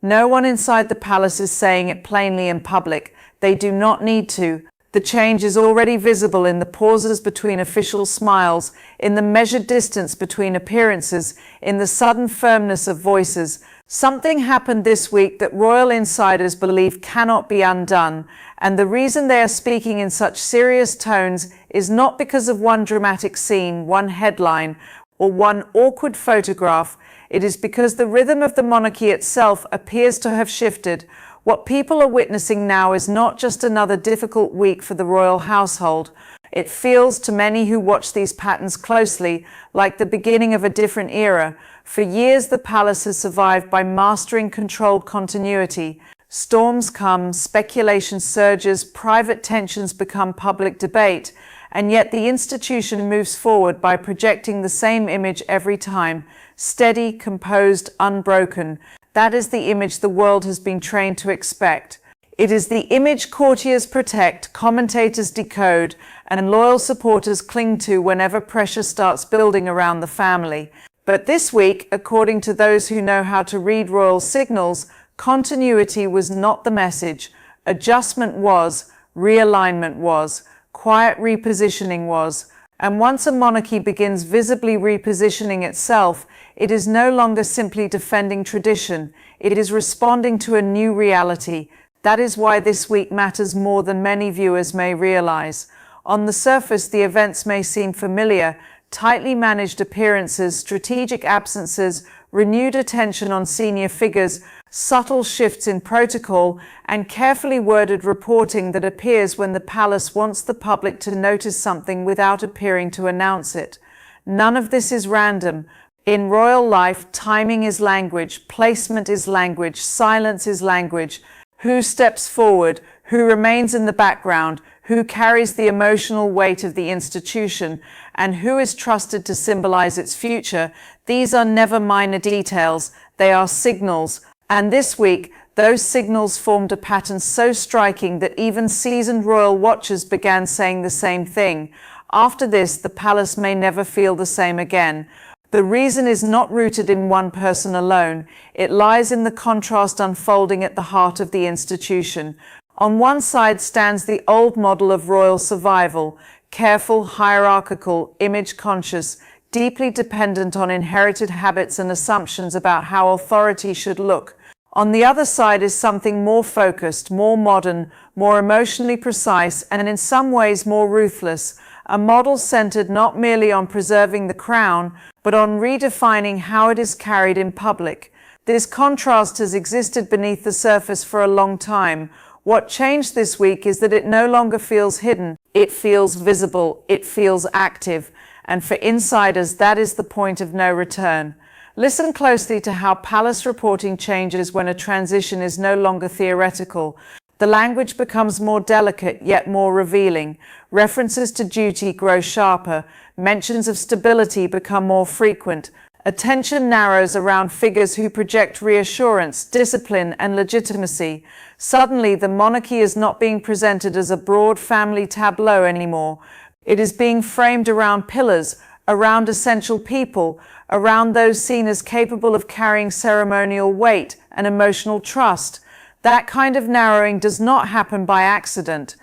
No one inside the palace is saying it plainly in public. They do not need to. The change is already visible in the pauses between official smiles, in the measured distance between appearances, in the sudden firmness of voices. Something happened this week that royal insiders believe cannot be undone, and the reason they are speaking in such serious tones is not because of one dramatic scene, one headline, or one awkward photograph. It is because the rhythm of the monarchy itself appears to have shifted. What people are witnessing now is not just another difficult week for the royal household. It feels to many who watch these patterns closely like the beginning of a different era. For years, the palace has survived by mastering controlled continuity. Storms come, speculation surges, private tensions become public debate, and yet the institution moves forward by projecting the same image every time: steady, composed, unbroken. That is the image the world has been trained to expect. It is the image courtiers protect, commentators decode, and loyal supporters cling to whenever pressure starts building around the family. But this week, according to those who know how to read royal signals, continuity was not the message. Adjustment was, realignment was, quiet repositioning was. And once a monarchy begins visibly repositioning itself, it is no longer simply defending tradition. It is responding to a new reality. That is why this week matters more than many viewers may realize. On the surface, the events may seem familiar: tightly managed appearances, strategic absences, renewed attention on senior figures, subtle shifts in protocol, and carefully worded reporting that appears when the palace wants the public to notice something without appearing to announce it. None of this is random. In royal life, timing is language, placement is language, silence is language. Who steps forward, who remains in the background, who carries the emotional weight of the institution, and who is trusted to symbolize its future, these are never minor details, they are signals. And this week, those signals formed a pattern so striking that even seasoned royal watchers began saying the same thing. After this, the palace may never feel the same again. The reason is not rooted in one person alone. It lies in the contrast unfolding at the heart of the institution. On one side stands the old model of royal survival: careful, hierarchical, image-conscious, deeply dependent on inherited habits and assumptions about how authority should look. On the other side is something more focused, more modern, more emotionally precise, and in some ways more ruthless, a model centered not merely on preserving the crown, but on redefining how it is carried in public. This contrast has existed beneath the surface for a long time. What changed this week is that it no longer feels hidden. It feels visible. It feels active. And for insiders, that is the point of no return. Listen closely to how palace reporting changes when a transition is no longer theoretical. The language becomes more delicate, yet more revealing. References to duty grow sharper. Mentions of stability become more frequent. Attention narrows around figures who project reassurance, discipline, and legitimacy. Suddenly, the monarchy is not being presented as a broad family tableau anymore. It is being framed around pillars, around essential people, around those seen as capable of carrying ceremonial weight and emotional trust. That kind of narrowing does not happen by accident.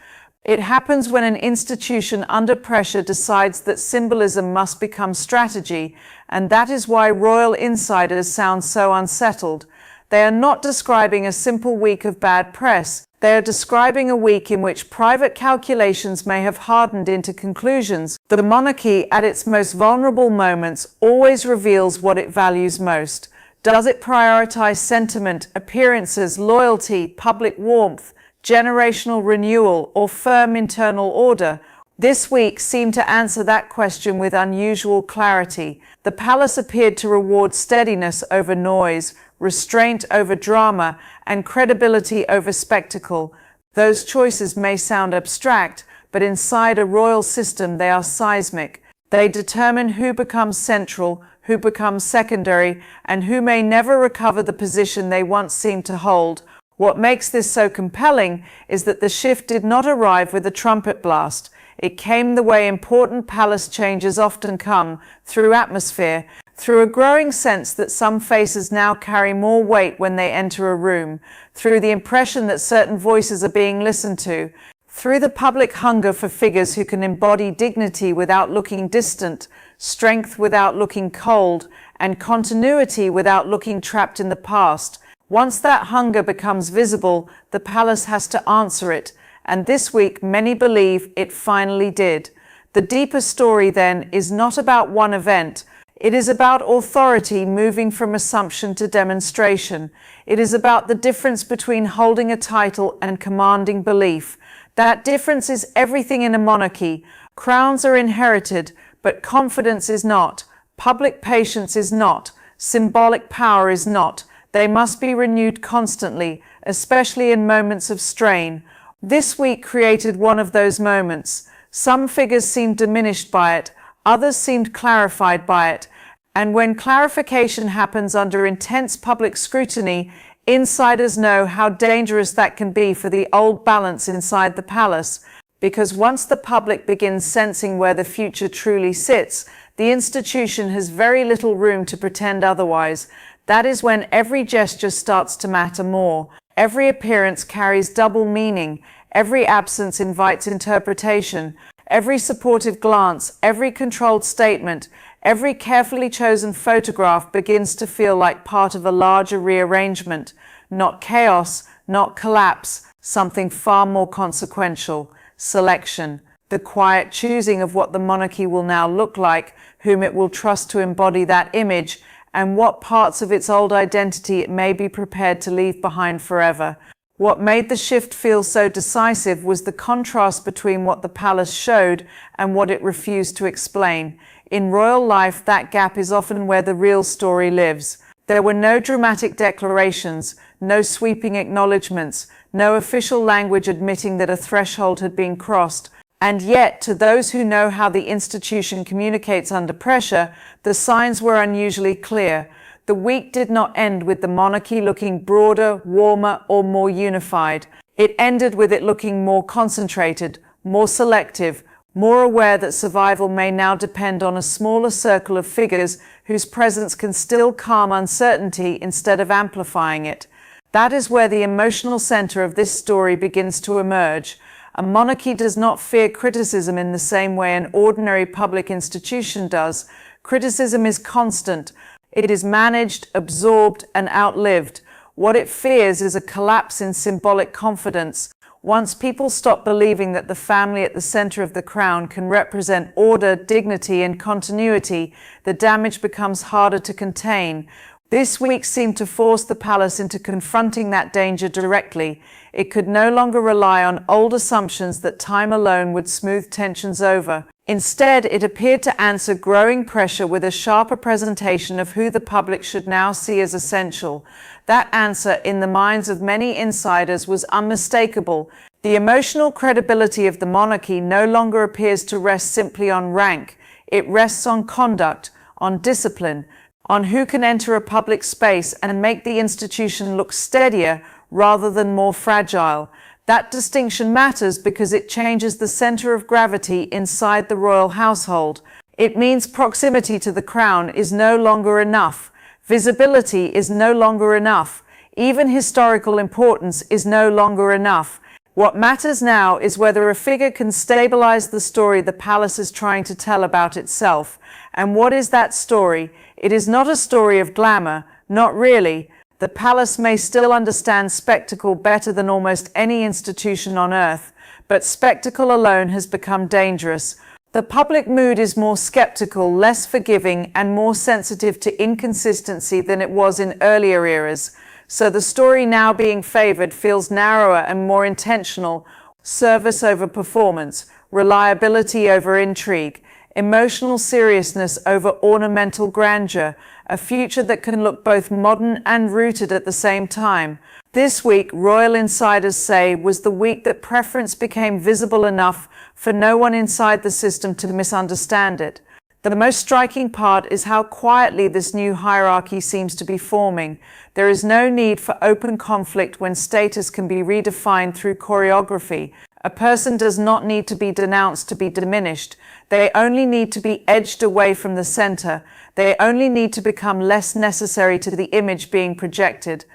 It happens when an institution under pressure decides that symbolism must become strategy, and that is why royal insiders sound so unsettled. They are not describing a simple week of bad press. They are describing a week in which private calculations may have hardened into conclusions. The monarchy, at its most vulnerable moments, always reveals what it values most. Does it prioritize sentiment, appearances, loyalty, public warmth, generational renewal, or firm internal order? This week seemed to answer that question with unusual clarity. The palace appeared to reward steadiness over noise, restraint over drama, and credibility over spectacle. Those choices may sound abstract, but inside a royal system they are seismic. They determine who becomes central, who becomes secondary, and who may never recover the position they once seemed to hold. What makes this so compelling is that the shift did not arrive with a trumpet blast. It came the way important palace changes often come, through atmosphere. through a growing sense that some faces now carry more weight when they enter a room, through the impression that certain voices are being listened to, through the public hunger for figures who can embody dignity without looking distant, strength without looking cold, and continuity without looking trapped in the past. Once that hunger becomes visible, the palace has to answer it, and this week many believe it finally did. The deeper story, then, is not about one event. It is about authority moving from assumption to demonstration. It is about the difference between holding a title and commanding belief. That difference is everything in a monarchy. Crowns are inherited, but confidence is not. Public patience is not. Symbolic power is not. They must be renewed constantly, especially in moments of strain. This week created one of those moments. Some figures seemed diminished by it, others seemed clarified by it. And when clarification happens under intense public scrutiny, insiders know how dangerous that can be for the old balance inside the palace. Because once the public begins sensing where the future truly sits, the institution has very little room to pretend otherwise. That is when every gesture starts to matter more. Every appearance carries double meaning. Every absence invites interpretation. Every supportive glance, every controlled statement, every carefully chosen photograph begins to feel like part of a larger rearrangement. Not chaos, not collapse, something far more consequential. Selection. The quiet choosing of what the monarchy will now look like, whom it will trust to embody that image, and what parts of its old identity it may be prepared to leave behind forever. What made the shift feel so decisive was the contrast between what the palace showed and what it refused to explain. In royal life, that gap is often where the real story lives. There were no dramatic declarations, no sweeping acknowledgements, no official language admitting that a threshold had been crossed. And yet, to those who know how the institution communicates under pressure, the signs were unusually clear. The week did not end with the monarchy looking broader, warmer, or more unified. It ended with it looking more concentrated, more selective, more aware that survival may now depend on a smaller circle of figures whose presence can still calm uncertainty instead of amplifying it. That is where the emotional center of this story begins to emerge. A monarchy does not fear criticism in the same way an ordinary public institution does. Criticism is constant. It is managed, absorbed, and outlived. What it fears is a collapse in symbolic confidence. Once people stop believing that the family at the center of the crown can represent order, dignity, and continuity, the damage becomes harder to contain. This week seemed to force the palace into confronting that danger directly. It could no longer rely on old assumptions that time alone would smooth tensions over. Instead, it appeared to answer growing pressure with a sharper presentation of who the public should now see as essential. That answer, in the minds of many insiders, was unmistakable. The emotional credibility of the monarchy no longer appears to rest simply on rank. It rests on conduct, on discipline, on who can enter a public space and make the institution look steadier rather than more fragile. That distinction matters because it changes the center of gravity inside the royal household. It means proximity to the crown is no longer enough. Visibility is no longer enough. Even historical importance is no longer enough. What matters now is whether a figure can stabilize the story the palace is trying to tell about itself. And what is that story? It is not a story of glamour, not really. The palace may still understand spectacle better than almost any institution on earth, but spectacle alone has become dangerous. The public mood is more skeptical, less forgiving, and more sensitive to inconsistency than it was in earlier eras. So the story now being favored feels narrower and more intentional. Service over performance, reliability over intrigue, emotional seriousness over ornamental grandeur, a future that can look both modern and rooted at the same time. This week, royal insiders say, was the week that preference became visible enough for no one inside the system to misunderstand it. The most striking part is how quietly this new hierarchy seems to be forming. There is no need for open conflict when status can be redefined through choreography. A person does not need to be denounced to be diminished. They only need to be edged away from the center. They only need to become less necessary to the image being projected.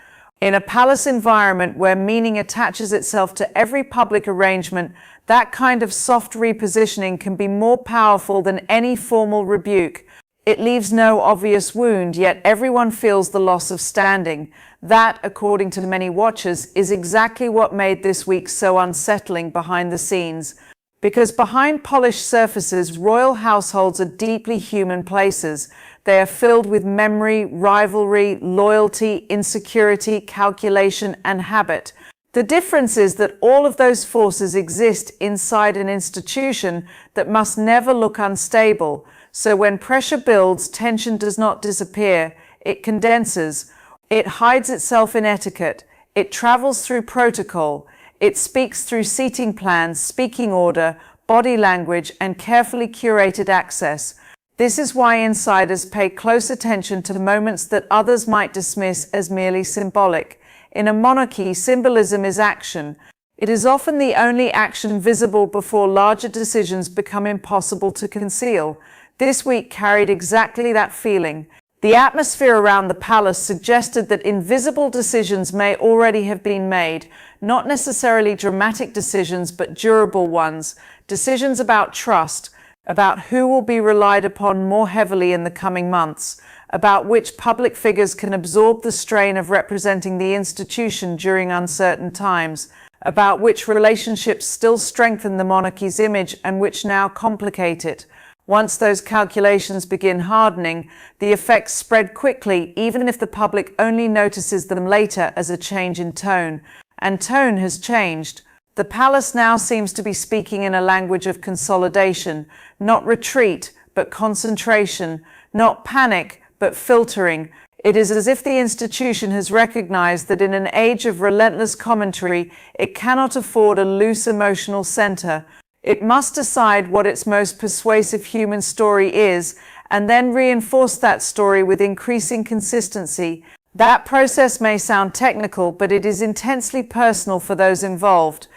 In a palace environment where meaning attaches itself to every public arrangement, that kind of soft repositioning can be more powerful than any formal rebuke. It leaves no obvious wound, yet everyone feels the loss of standing. That, according to many watchers, is exactly what made this week so unsettling behind the scenes. Because behind polished surfaces, royal households are deeply human places. They are filled with memory, rivalry, loyalty, insecurity, calculation, and habit. The difference is that all of those forces exist inside an institution that must never look unstable. So when pressure builds, tension does not disappear, it condenses. It hides itself in etiquette. It travels through protocol. It speaks through seating plans, speaking order, body language, and carefully curated access. This is why insiders pay close attention to moments that others might dismiss as merely symbolic. In a monarchy, symbolism is action. It is often the only action visible before larger decisions become impossible to conceal. This week carried exactly that feeling. The atmosphere around the palace suggested that invisible decisions may already have been made, not necessarily dramatic decisions, but durable ones, decisions about trust, about who will be relied upon more heavily in the coming months, about which public figures can absorb the strain of representing the institution during uncertain times, about which relationships still strengthen the monarchy's image and which now complicate it. Once those calculations begin hardening, the effects spread quickly, even if the public only notices them later as a change in tone. And tone has changed. The palace now seems to be speaking in a language of consolidation, not retreat, but concentration, not panic, but filtering. It is as if the institution has recognized that in an age of relentless commentary, it cannot afford a loose emotional center. It must decide what its most persuasive human story is, and then reinforce that story with increasing consistency. That process may sound technical, but it is intensely personal for those involved.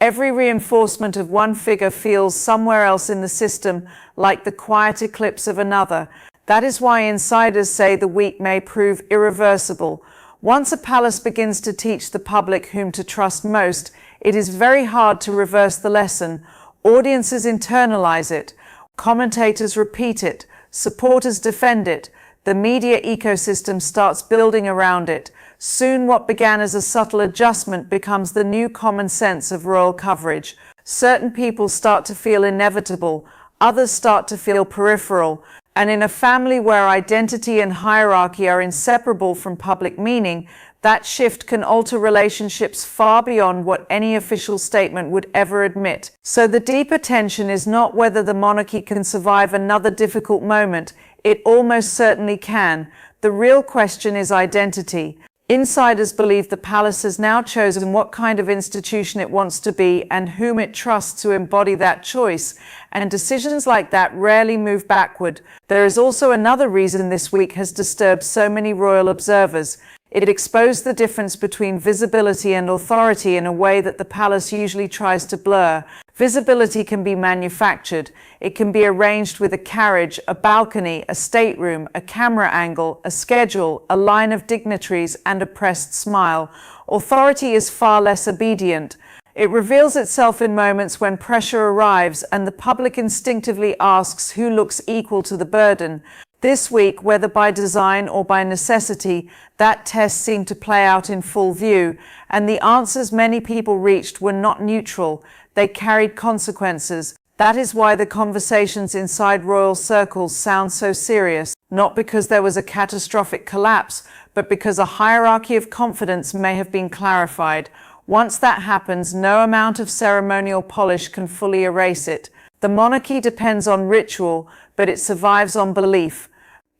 Every reinforcement of one figure feels somewhere else in the system like the quiet eclipse of another. That is why insiders say the week may prove irreversible. Once a palace begins to teach the public whom to trust most, it is very hard to reverse the lesson. Audiences internalize it, commentators repeat it, supporters defend it, the media ecosystem starts building around it. Soon what began as a subtle adjustment becomes the new common sense of royal coverage. Certain people start to feel inevitable, others start to feel peripheral, and in a family where identity and hierarchy are inseparable from public meaning, that shift can alter relationships far beyond what any official statement would ever admit. So the deeper tension is not whether the monarchy can survive another difficult moment. It almost certainly can. The real question is identity. Insiders believe the palace has now chosen what kind of institution it wants to be and whom it trusts to embody that choice, and decisions like that rarely move backward. There is also another reason this week has disturbed so many royal observers. It exposed the difference between visibility and authority in a way that the palace usually tries to blur. Visibility can be manufactured. It can be arranged with a carriage, a balcony, a stateroom, a camera angle, a schedule, a line of dignitaries, and a pressed smile. Authority is far less obedient. It reveals itself in moments when pressure arrives and the public instinctively asks who looks equal to the burden. This week, whether by design or by necessity, that test seemed to play out in full view, and the answers many people reached were not neutral. They carried consequences. That is why the conversations inside royal circles sound so serious, not because there was a catastrophic collapse, but because a hierarchy of confidence may have been clarified. Once that happens, no amount of ceremonial polish can fully erase it. The monarchy depends on ritual, but it survives on belief.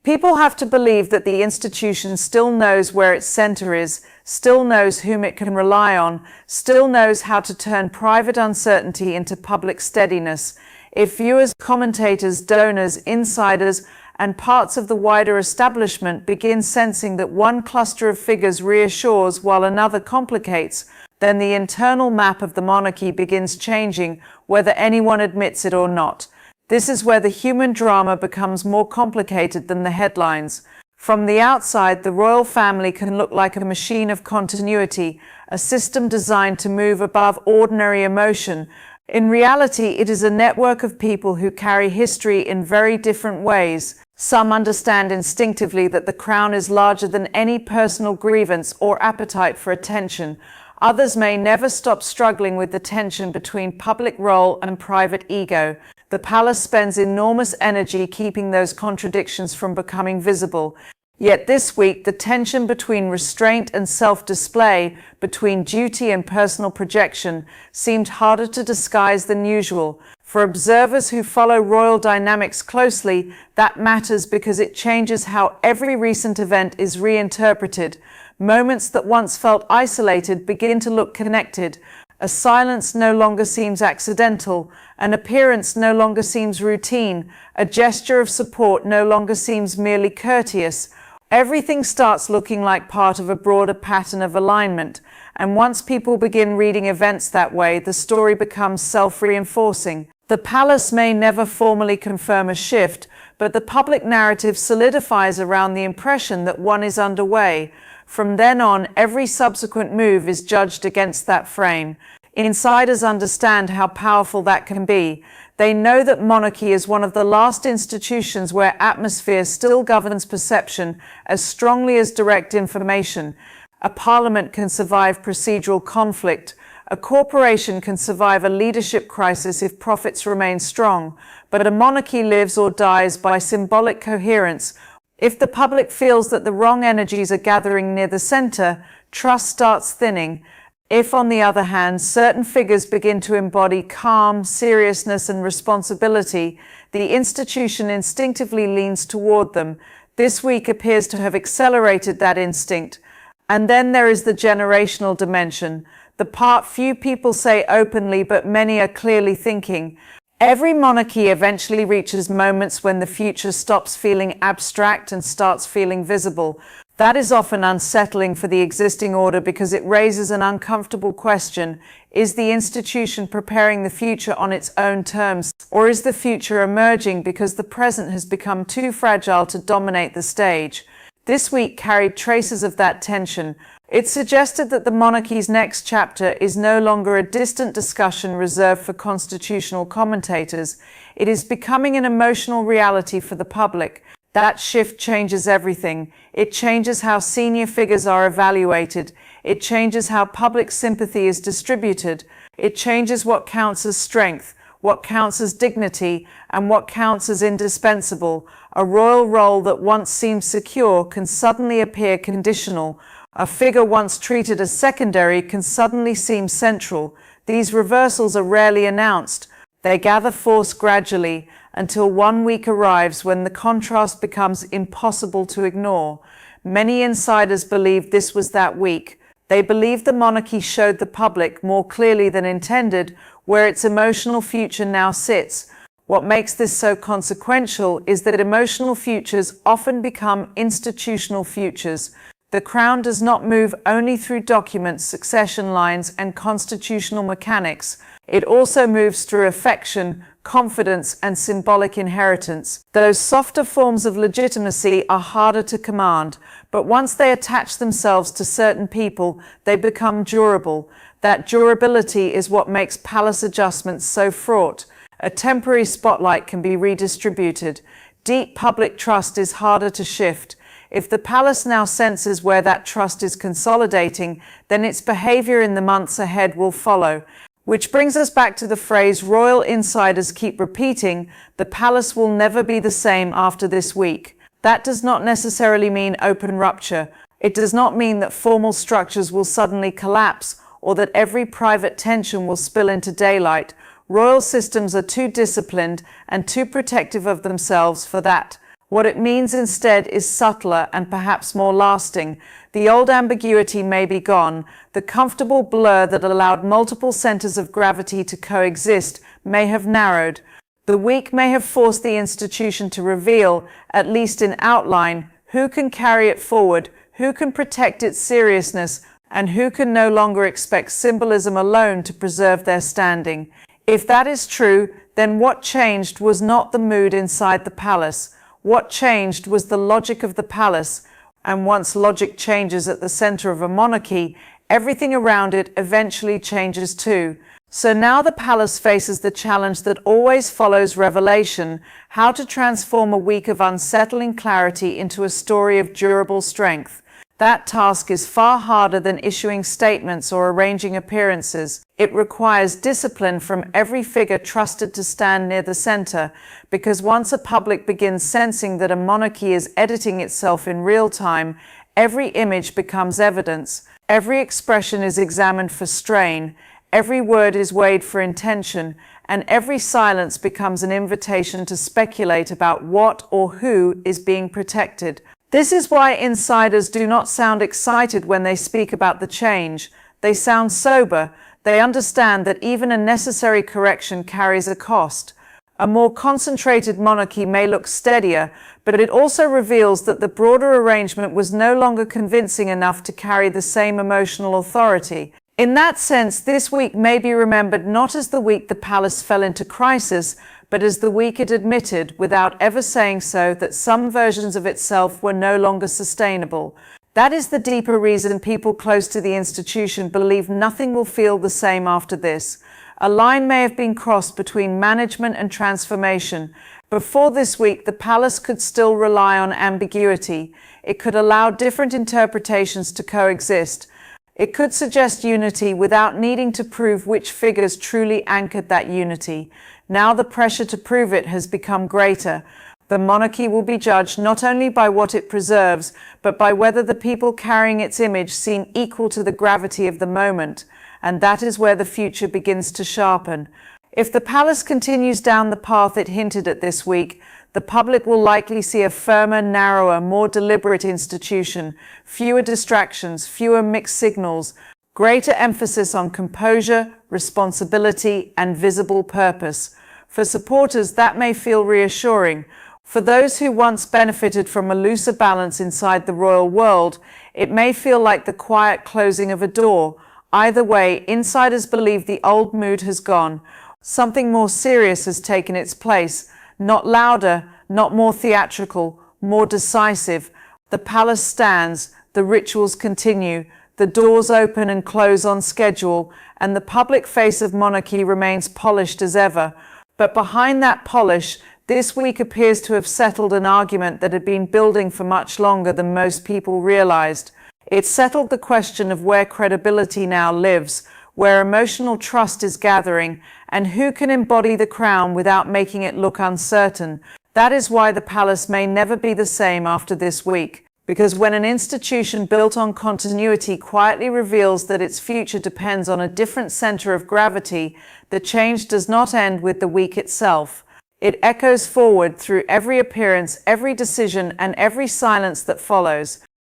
People have to believe that the institution still knows where its center is, still knows whom it can rely on, still knows how to turn private uncertainty into public steadiness. If viewers, commentators, donors, insiders, and parts of the wider establishment begin sensing that one cluster of figures reassures while another complicates, then the internal map of the monarchy begins changing, whether anyone admits it or not. This is where the human drama becomes more complicated than the headlines. From the outside, the royal family can look like a machine of continuity, a system designed to move above ordinary emotion. In reality, it is a network of people who carry history in very different ways. Some understand instinctively that the crown is larger than any personal grievance or appetite for attention. Others may never stop struggling with the tension between public role and private ego. The palace spends enormous energy keeping those contradictions from becoming visible. Yet this week, the tension between restraint and self-display, between duty and personal projection, seemed harder to disguise than usual. For observers who follow royal dynamics closely, that matters because it changes how every recent event is reinterpreted. Moments that once felt isolated begin to look connected. A silence no longer seems accidental. An appearance no longer seems routine. A gesture of support no longer seems merely courteous. Everything starts looking like part of a broader pattern of alignment. And once people begin reading events that way, the story becomes self-reinforcing. The palace may never formally confirm a shift, but the public narrative solidifies around the impression that one is underway. From then on, every subsequent move is judged against that frame. Insiders understand how powerful that can be. They know that monarchy is one of the last institutions where atmosphere still governs perception as strongly as direct information. A parliament can survive procedural conflict. A corporation can survive a leadership crisis if profits remain strong. But a monarchy lives or dies by symbolic coherence. If the public feels that the wrong energies are gathering near the center, trust starts thinning. If, on the other hand, certain figures begin to embody calm, seriousness, and responsibility, the institution instinctively leans toward them. This week appears to have accelerated that instinct. And then there is the generational dimension, the part few people say openly but many are clearly thinking. Every monarchy eventually reaches moments when the future stops feeling abstract and starts feeling visible. That is often unsettling for the existing order because it raises an uncomfortable question. Is the institution preparing the future on its own terms, or is the future emerging because the present has become too fragile to dominate the stage? This week carried traces of that tension. It suggested that the monarchy's next chapter is no longer a distant discussion reserved for constitutional commentators. It is becoming an emotional reality for the public. That shift changes everything. It changes how senior figures are evaluated. It changes how public sympathy is distributed. It changes what counts as strength, what counts as dignity, and what counts as indispensable. A royal role that once seemed secure can suddenly appear conditional. A figure once treated as secondary can suddenly seem central. These reversals are rarely announced. They gather force gradually until one week arrives when the contrast becomes impossible to ignore. Many insiders believe this was that week. They believe the monarchy showed the public more clearly than intended where its emotional future now sits. What makes this so consequential is that emotional futures often become institutional futures. The crown does not move only through documents, succession lines, and constitutional mechanics. It also moves through affection, confidence, and symbolic inheritance. Those softer forms of legitimacy are harder to command, but once they attach themselves to certain people, they become durable. That durability is what makes palace adjustments so fraught. A temporary spotlight can be redistributed. Deep public trust is harder to shift. If the palace now senses where that trust is consolidating, then its behavior in the months ahead will follow. Which brings us back to the phrase royal insiders keep repeating, the palace will never be the same after this week. That does not necessarily mean open rupture. It does not mean that formal structures will suddenly collapse or that every private tension will spill into daylight. Royal systems are too disciplined and too protective of themselves for that. What it means instead is subtler and perhaps more lasting. The old ambiguity may be gone. The comfortable blur that allowed multiple centers of gravity to coexist may have narrowed. The week may have forced the institution to reveal, at least in outline, who can carry it forward, who can protect its seriousness, and who can no longer expect symbolism alone to preserve their standing. If that is true, then what changed was not the mood inside the palace. What changed was the logic of the palace, and once logic changes at the center of a monarchy, everything around it eventually changes too. So now the palace faces the challenge that always follows revelation: how to transform a week of unsettling clarity into a story of durable strength. That task is far harder than issuing statements or arranging appearances. It requires discipline from every figure trusted to stand near the center, because once a public begins sensing that a monarchy is editing itself in real time, every image becomes evidence, every expression is examined for strain, every word is weighed for intention, and every silence becomes an invitation to speculate about what or who is being protected. This is why insiders do not sound excited when they speak about the change. They sound sober. They understand that even a necessary correction carries a cost. A more concentrated monarchy may look steadier, but it also reveals that the broader arrangement was no longer convincing enough to carry the same emotional authority. In that sense, this week may be remembered not as the week the palace fell into crisis, but as the week it admitted, without ever saying so, that some versions of itself were no longer sustainable. That is the deeper reason people close to the institution believe nothing will feel the same after this. A line may have been crossed between management and transformation. Before this week, the palace could still rely on ambiguity. It could allow different interpretations to coexist. It could suggest unity without needing to prove which figures truly anchored that unity. Now the pressure to prove it has become greater. The monarchy will be judged not only by what it preserves, but by whether the people carrying its image seem equal to the gravity of the moment. And that is where the future begins to sharpen. If the palace continues down the path it hinted at this week, the public will likely see a firmer, narrower, more deliberate institution, fewer distractions, fewer mixed signals, greater emphasis on composure, responsibility, and visible purpose. For supporters, that may feel reassuring. For those who once benefited from a looser balance inside the royal world, it may feel like the quiet closing of a door. Either way, insiders believe the old mood has gone. Something more serious has taken its place. Not louder, not more theatrical, more decisive. The palace stands, the rituals continue, the doors open and close on schedule, and the public face of monarchy remains polished as ever. But behind that polish, this week appears to have settled an argument that had been building for much longer than most people realized. It settled the question of where credibility now lives, where emotional trust is gathering, and who can embody the crown without making it look uncertain. That is why the palace may never be the same after this week. Because when an institution built on continuity quietly reveals that its future depends on a different center of gravity, the change does not end with the week itself. It echoes forward through every appearance, every decision, and every silence that follows.